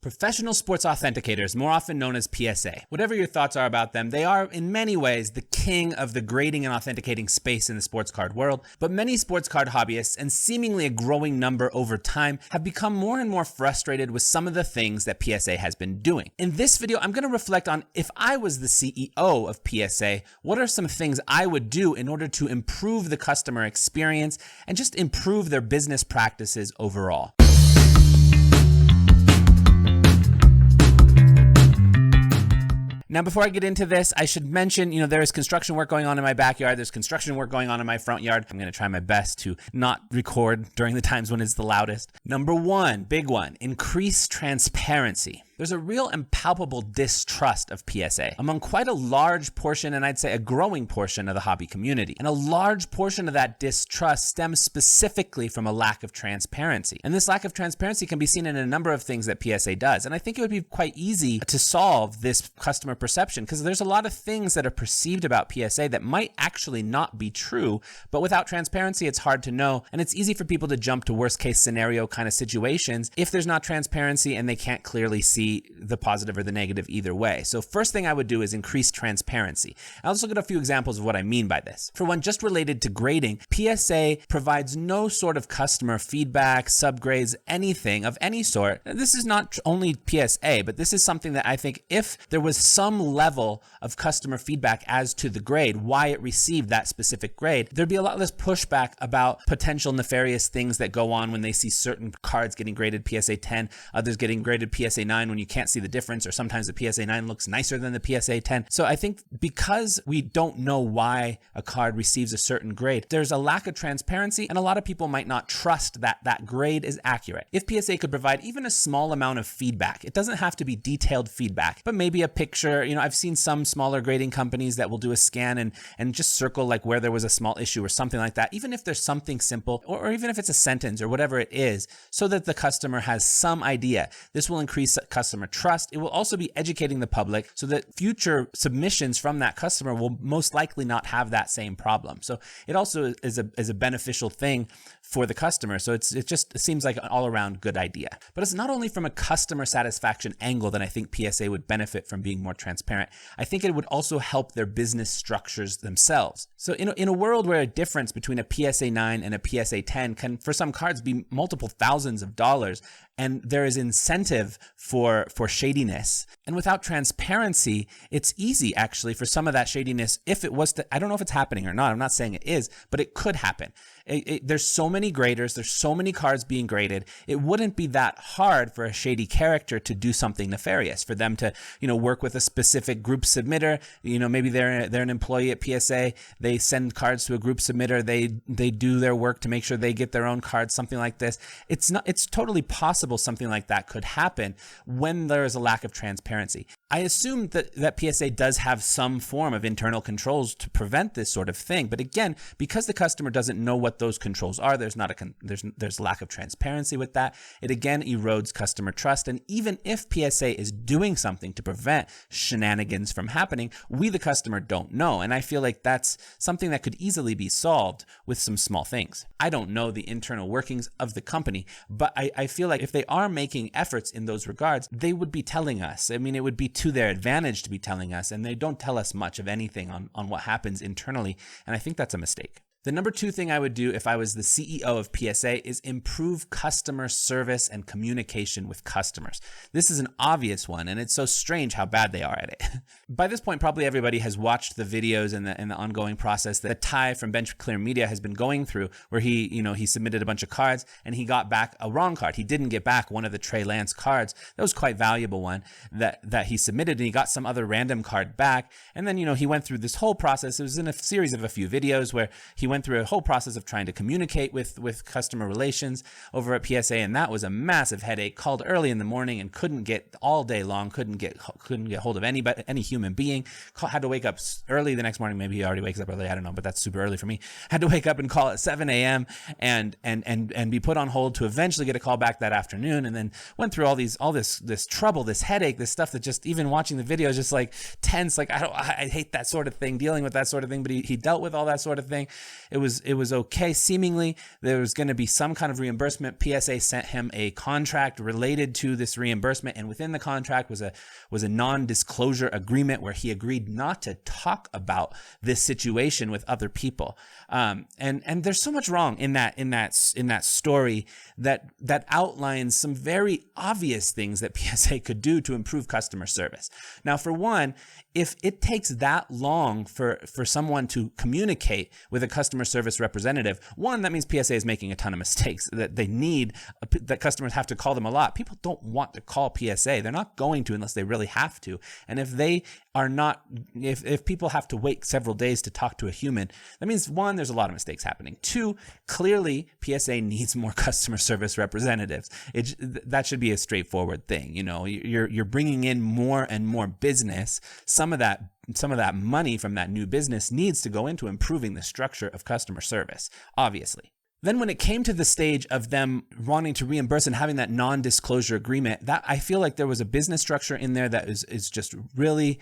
Professional sports authenticators, more often known as PSA. Whatever your thoughts are about them, they are in many ways the king of the grading and authenticating space in the sports card world. But many sports card hobbyists, and seemingly a growing number over time, have become more and more frustrated with some of the things that PSA has been doing. In this video, I'm going to reflect on if I was the CEO of PSA, what are some things I would do in order to improve the customer experience and just improve their business practices overall. Now, before I get into this, I should mention, there is construction work going on in my backyard. There's construction work going on in my front yard. I'm going to try my best to not record during the times when it's the loudest. Number one, big one, increase transparency. There's a real and palpable distrust of PSA among quite a large portion, and I'd say a growing portion of the hobby community. And a large portion of that distrust stems specifically from a lack of transparency. And this lack of transparency can be seen in a number of things that PSA does. And I think it would be quite easy to solve this customer perception because there's a lot of things that are perceived about PSA that might actually not be true, but without transparency, it's hard to know. And it's easy for people to jump to worst case scenario kind of situations if there's not transparency and they can't clearly see the positive or the negative either way. So first thing I would do is increase transparency. I'll just look at a few examples of what I mean by this. For one, just related to grading, PSA provides no sort of customer feedback, subgrades, anything of any sort. This is not only PSA, but this is something that I think if there was some level of customer feedback as to the grade, why it received that specific grade, there'd be a lot less pushback about potential nefarious things that go on when they see certain cards getting graded PSA 10, others getting graded PSA 9 when you can't see the difference, or sometimes the PSA 9 looks nicer than the PSA 10. So I think because we don't know why a card receives a certain grade, there's a lack of transparency, and a lot of people might not trust that that grade is accurate. If PSA could provide even a small amount of feedback, it doesn't have to be detailed feedback, but maybe a picture. I've seen some smaller grading companies that will do a scan and just circle like where there was a small issue or something like that, even if there's something simple, or even if it's a sentence or whatever it is, so that the customer has some idea. This will increase customer trust. It will also be educating the public so that future submissions from that customer will most likely not have that same problem. So it also is a beneficial thing for the customer. So it seems like an all-around good idea. But it's not only from a customer satisfaction angle that I think PSA would benefit from being more transparent. I think it would also help their business structures themselves. So in a world where a difference between a PSA 9 and a PSA 10 can, for some cards, be multiple thousands of dollars, and there is incentive for shadiness. And without transparency, it's easy actually for some of that shadiness, if it was to, I don't know if it's happening or not, I'm not saying it is, but it could happen. There's so many graders, there's so many cards being graded, it wouldn't be that hard for a shady character to do something nefarious, for them to, work with a specific group submitter. Maybe they're an employee at PSA, they send cards to a group submitter, they do their work to make sure they get their own cards, something like this. It's totally possible something like that could happen when there is a lack of transparency. I assume that PSA does have some form of internal controls to prevent this sort of thing. But again, because the customer doesn't know what those controls are, there's lack of transparency with that. It again erodes customer trust. And even if PSA is doing something to prevent shenanigans from happening, we, the customer, don't know. And I feel like that's something that could easily be solved with some small things. I don't know the internal workings of the company, but I feel like if they are making efforts in those regards, they would be telling us. I mean, it would be to their advantage to be telling us, and they don't tell us much of anything on what happens internally, and I think that's a mistake. The number two thing I would do if I was the CEO of PSA is improve customer service and communication with customers. This is an obvious one, and it's so strange how bad they are at it. By this point, probably everybody has watched the videos and the ongoing process that Ty from Bench Clear Media has been going through, where he submitted a bunch of cards and he got back a wrong card. He didn't get back one of the Trey Lance cards. That was quite valuable one that he submitted, and he got some other random card back. And then, he went through this whole process. It was in a series of a few videos where he went through a whole process of trying to communicate with customer relations over at PSA, and that was a massive headache. Called early in the morning and couldn't get all day long, couldn't get hold of any human being. Had to wake up early the next morning. Maybe he already wakes up early, I don't know, but that's super early for me. Had to wake up and call at 7 a.m. and be put on hold to eventually get a call back that afternoon, and then went through all this trouble, this headache, this stuff that just even watching the video is just like tense. Like I hate that sort of thing, dealing with that sort of thing, but he dealt with all that sort of thing. it was okay. Seemingly there was going to be some kind of reimbursement. PSA sent him a contract related to this reimbursement, and within the contract was a non-disclosure agreement where he agreed not to talk about this situation with other people. And there's so much wrong in that story that outlines some very obvious things that PSA could do to improve customer service. Now, for one, if it takes that long for someone to communicate with a customer service representative, one, that means PSA is making a ton of mistakes that that customers have to call them a lot. People don't want to call PSA. They're not going to unless they really have to. And if they are not, if people have to wait several days to talk to a human, that means one, there's a lot of mistakes happening. Two, clearly PSA needs more customer service representatives. That should be a straightforward thing. You're bringing in more and more business. Some of that money from that new business needs to go into improving the structure of customer service, obviously. Then when it came to the stage of them wanting to reimburse and having that non-disclosure agreement, that I feel like there was a business structure in there that is just really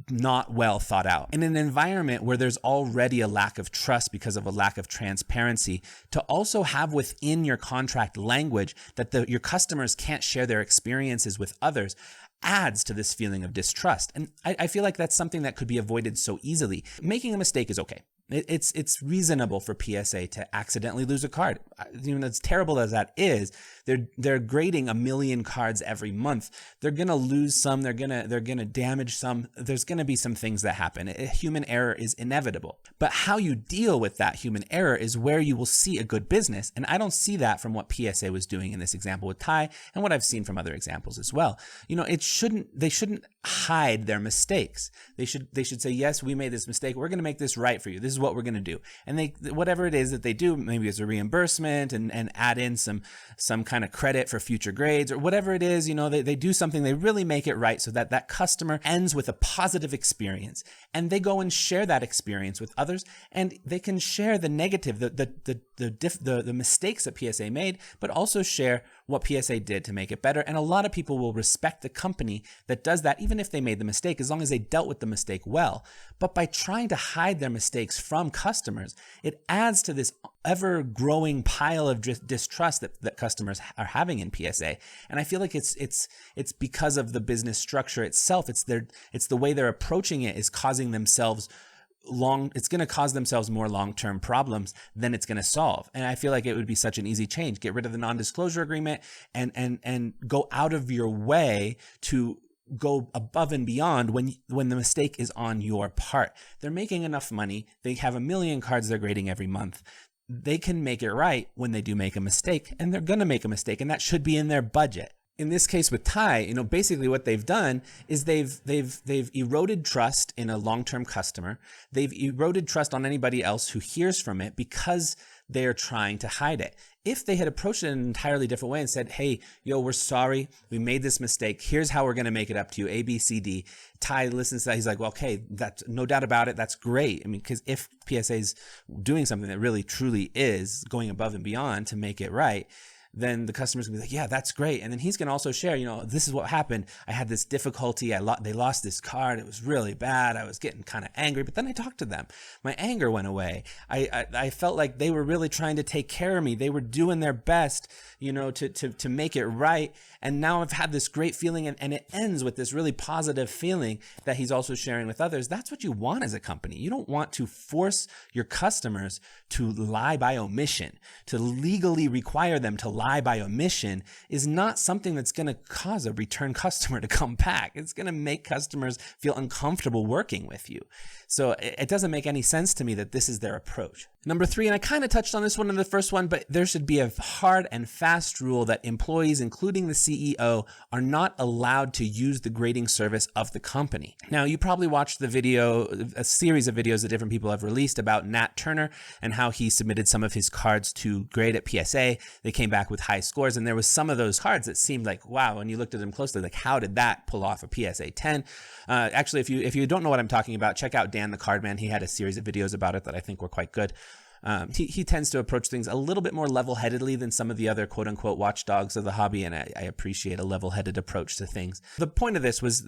not well thought out. In an environment where there's already a lack of trust because of a lack of transparency, to also have within your contract language that your customers can't share their experiences with others adds to this feeling of distrust. And I feel like that's something that could be avoided so easily. Making a mistake is okay. It's reasonable for PSA to accidentally lose a card. As terrible as that is, they're grading 1 million cards every month. They're gonna lose some. They're gonna damage some. There's gonna be some things that happen. Human error is inevitable. But how you deal with that human error is where you will see a good business. And I don't see that from what PSA was doing in this example with Ty, and what I've seen from other examples as well. They shouldn't hide their mistakes. They should say, yes, we made this mistake. We're gonna make this right for you. This is what we're going to do. And whatever it is that they do, maybe it's a reimbursement and add in some kind of credit for future grades or whatever it is, they do something, they really make it right so that customer ends with a positive experience, and they go and share that experience with others, and they can share the negative, the mistakes that PSA made, but also share what PSA did to make it better. And a lot of people will respect the company that does that, even if they made the mistake, as long as they dealt with the mistake well. But by trying to hide their mistakes from customers, it adds to this ever-growing pile of distrust that customers are having in PSA. And I feel like it's because of the business structure itself. It's the way they're approaching it is causing themselves it's going to cause themselves more long-term problems than it's going to solve. And I feel like it would be such an easy change. Get rid of the non-disclosure agreement and go out of your way to go above and beyond when the mistake is on your part. They're making enough money. They have 1 million cards they're grading every month. They can make it right when they do make a mistake, and they're going to make a mistake, and that should be in their budget. In this case with Ty, basically what they've done is they've eroded trust in a long-term customer. They've eroded trust on anybody else who hears from it because they are trying to hide it. If they had approached it in an entirely different way and said, hey, we're sorry, we made this mistake. Here's how we're going to make it up to you, A, B, C, D. Ty listens to that. He's like, well, okay, that's no doubt about it. That's great. Because if PSA's doing something that really truly is going above and beyond to make it right, then the customer's gonna be like, yeah, that's great. And then he's gonna also share, this is what happened. I had this difficulty. They lost this card. It was really bad. I was getting kind of angry, but then I talked to them. My anger went away. I felt like they were really trying to take care of me. They were doing their best, to make it right. And now I've had this great feeling, and it ends with this really positive feeling that he's also sharing with others. That's what you want as a company. You don't want to force your customers to lie by omission. To legally require them to lie by omission is not something that's going to cause a return customer to come back. It's going to make customers feel uncomfortable working with you. So it doesn't make any sense to me that this is their approach. Number 3, and I kind of touched on this one in the first one, but there should be a hard and fast rule that employees, including the CEO, are not allowed to use the grading service of the company. Now, you probably watched the video, a series of videos that different people have released about Nat Turner and how he submitted some of his cards to grade at PSA. They came back with high scores, and there was some of those cards that seemed like, wow, when you looked at them closely, like, how did that pull off a PSA 10? Actually, if you don't know what I'm talking about, check out Dan the Cardman. He had a series of videos about it that I think were quite good. He tends to approach things a little bit more level-headedly than some of the other quote-unquote watchdogs of the hobby, and I appreciate a level-headed approach to things. The point of this was,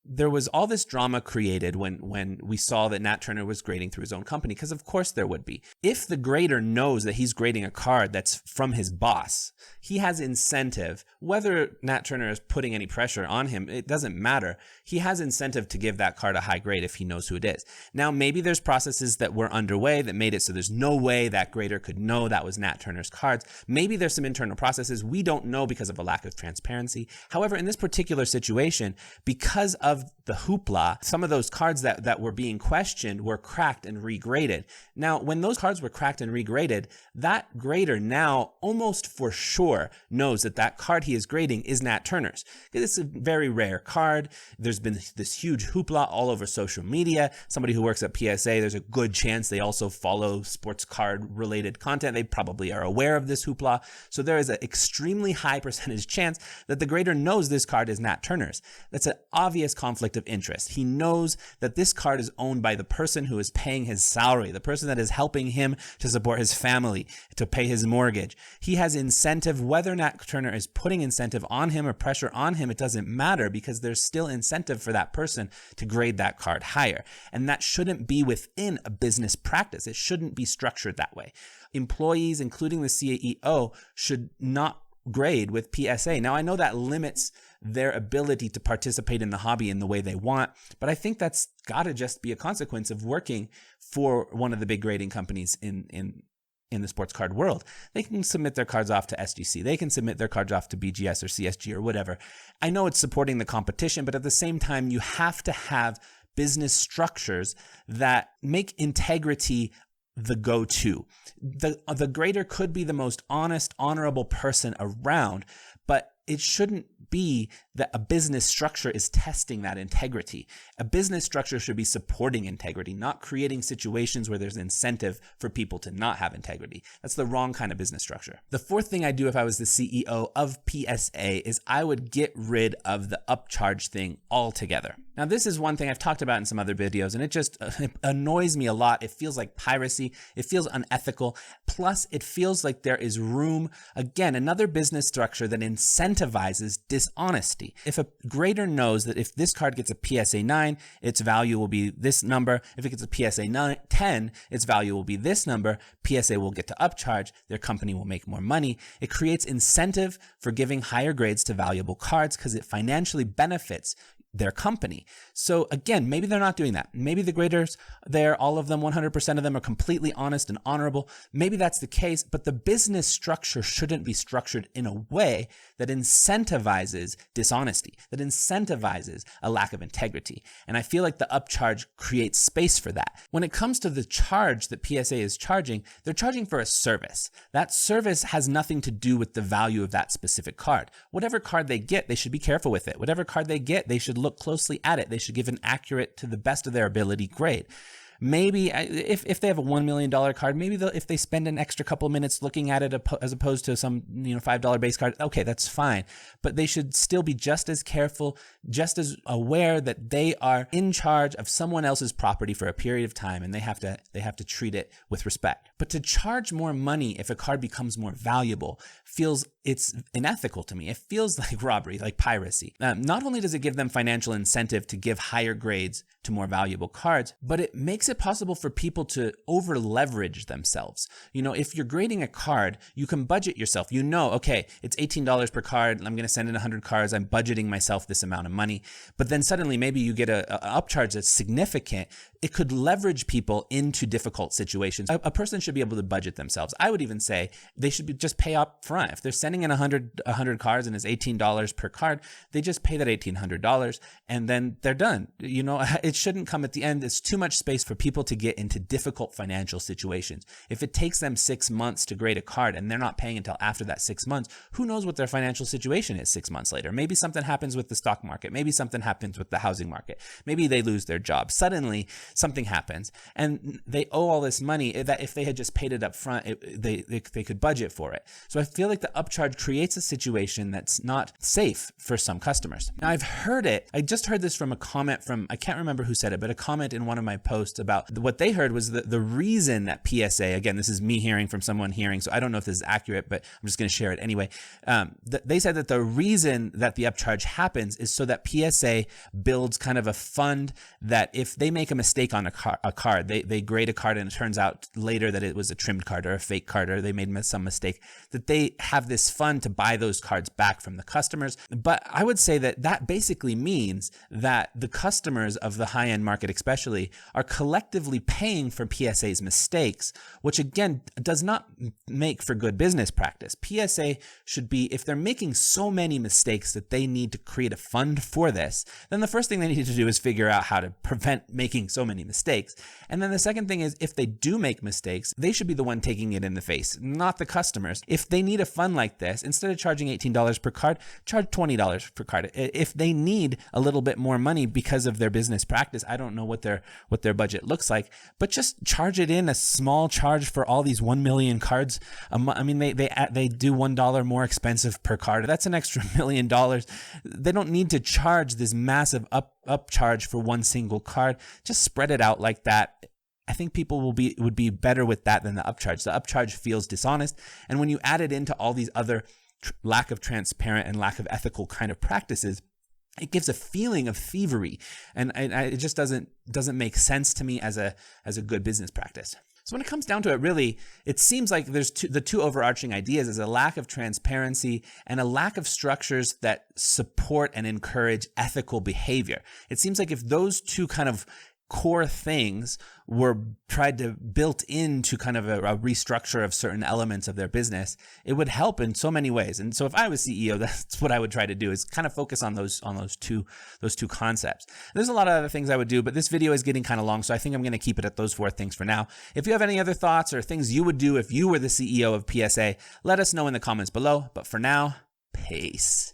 there was all this drama created when we saw that Nat Turner was grading through his own company, because of course there would be. If the grader knows that he's grading a card that's from his boss, he has incentive, whether Nat Turner is putting any pressure on him, it doesn't matter. He has incentive to give that card a high grade if he knows who it is. Now, maybe there's processes that were underway that made it so there's no way that grader could know that was Nat Turner's cards. Maybe there's some internal processes we don't know because of a lack of transparency. However, in this particular situation, because of the hoopla, some of those cards that were being questioned were cracked and regraded. Now, when those cards were cracked and regraded, that grader now almost for sure knows that that card he is grading is Nat Turner's. It's a very rare card. There's been this huge hoopla all over social media. Somebody who works at PSA, there's a good chance they also follow sports card related content. They probably are aware of this hoopla. So there is an extremely high percentage chance that the grader knows this card is Nat Turner's. That's an obvious conflict of interest. He knows that this card is owned by the person who is paying his salary, the person that is helping him to support his family, to pay his mortgage. He has incentive. Whether Nat Turner is putting incentive on him or pressure on him, it doesn't matter, because there's still incentive for that person to grade that card higher. And that shouldn't be within a business practice. It shouldn't be structured that way. Employees, including the CEO, should not grade with PSA. Now, I know that limits their ability to participate in the hobby in the way they want, but I think that's got to just be a consequence of working for one of the big grading companies in the sports card world. They can submit their cards off to SGC. They can submit their cards off to BGS or CSG or whatever. I know it's supporting the competition, but at the same time, you have to have business structures that make integrity the go-to. The grader could be the most honest, honorable person around, but it shouldn't be that a business structure is testing that integrity. A business structure should be supporting integrity, not creating situations where there's incentive for people to not have integrity. That's the wrong kind of business structure. The fourth thing I'd do if I was the CEO of PSA is I would get rid of the upcharge thing altogether. Now, this is one thing I've talked about in some other videos, and it annoys me a lot. It feels like piracy. It feels unethical. Plus, it feels like there is room, again, another business structure that incentivizes dishonesty. If a grader knows that if this card gets a PSA 9, its value will be this number. If it gets a PSA 10, its value will be this number. PSA will get to upcharge. Their company will make more money. It creates incentive for giving higher grades to valuable cards because it financially benefits their company. So again, maybe they're not doing that. Maybe the graders there, all of them, 100% of them are completely honest and honorable. Maybe that's the case, but the business structure shouldn't be structured in a way that incentivizes dishonesty, that incentivizes a lack of integrity. And I feel like the upcharge creates space for that. When it comes to the charge that PSA is charging, they're charging for a service. That service has nothing to do with the value of that specific card. Whatever card they get, they should be careful with it. Whatever card they get, they should look closely at it. They should give an accurate, to the best of their ability, grade. Maybe if they have a $1 million card, maybe if they spend an extra couple of minutes looking at it as opposed to some $5 base card, okay, that's fine. But they should still be just as careful, just as aware that they are in charge of someone else's property for a period of time, and they have to treat it with respect. But to charge more money if a card becomes more valuable it's unethical to me. It feels like robbery, like piracy. Not only does it give them financial incentive to give higher grades to more valuable cards, but it makes it possible for people to over leverage themselves. If you're grading a card, you can budget yourself. Okay, it's $18 per card. I'm going to send in 100 cards. I'm budgeting myself this amount of money. But then suddenly maybe you get a upcharge that's significant. It could leverage people into difficult situations. A person should be able to budget themselves. I would even say they should just pay up front. If they're sending in 100 cards and it's $18 per card, they just pay that $1,800 and then they're done. It shouldn't come at the end. It's too much space for people to get into difficult financial situations. If it takes them 6 months to grade a card and they're not paying until after that 6 months, who knows what their financial situation is 6 months later? Maybe something happens with the stock market. Maybe something happens with the housing market. Maybe they lose their job. Suddenly, something happens and they owe all this money that if they had just paid it up front, they could budget for it. So I feel like the upcharge creates a situation that's not safe for some customers. Now I've heard it. I just heard this from a comment from, I can't remember who said it, but a comment in one of my posts about what they heard was the reason that PSA, again, this is me hearing from someone hearing, so I don't know if this is accurate, but I'm just going to share it anyway. They said that the reason that the upcharge happens is so that PSA builds kind of a fund that if they make a mistake on a card, they grade a card and it turns out later that it was a trimmed card or a fake card, or they made some mistake, that they have this fund to buy those cards back from the customers. But I would say that basically means that the customers of the high-end market especially are collectively paying for PSA's mistakes, which again does not make for good business practice. PSA should be, if they're making so many mistakes that they need to create a fund for this, then the first thing they need to do is figure out how to prevent making so many mistakes. And then the second thing is, if they do make mistakes, they should be the one taking it in the face, not the customers. If they need a fund like this, instead of charging $18 per card, charge $20 per card. If they need a little bit more money because of their business practice, I don't know what their budget looks like, but just charge it in a small charge for all these 1 million cards. I mean, they do $1 more expensive per card. That's an extra $1 million. They don't need to charge this massive upcharge for one single card. Just spread it out like that. I think people would be better with that than the upcharge. The upcharge feels dishonest, and when you add it into all these other lack of transparent and lack of ethical kind of practices, it gives a feeling of thievery, and it just doesn't make sense to me as a good business practice. So when it comes down to it, really, it seems like there's the two overarching ideas is a lack of transparency and a lack of structures that support and encourage ethical behavior. It seems like if those two kind of core things were tried to built into kind of a restructure of certain elements of their business, it would help in so many ways. And so if I was CEO, that's what I would try to do, is kind of focus on those two concepts. There's a lot of other things I would do, but this video is getting kind of long, so I think I'm going to keep it at those 4 things for now. If you have any other thoughts or things you would do if you were the CEO of PSA, let us know in the comments below. But for now, peace.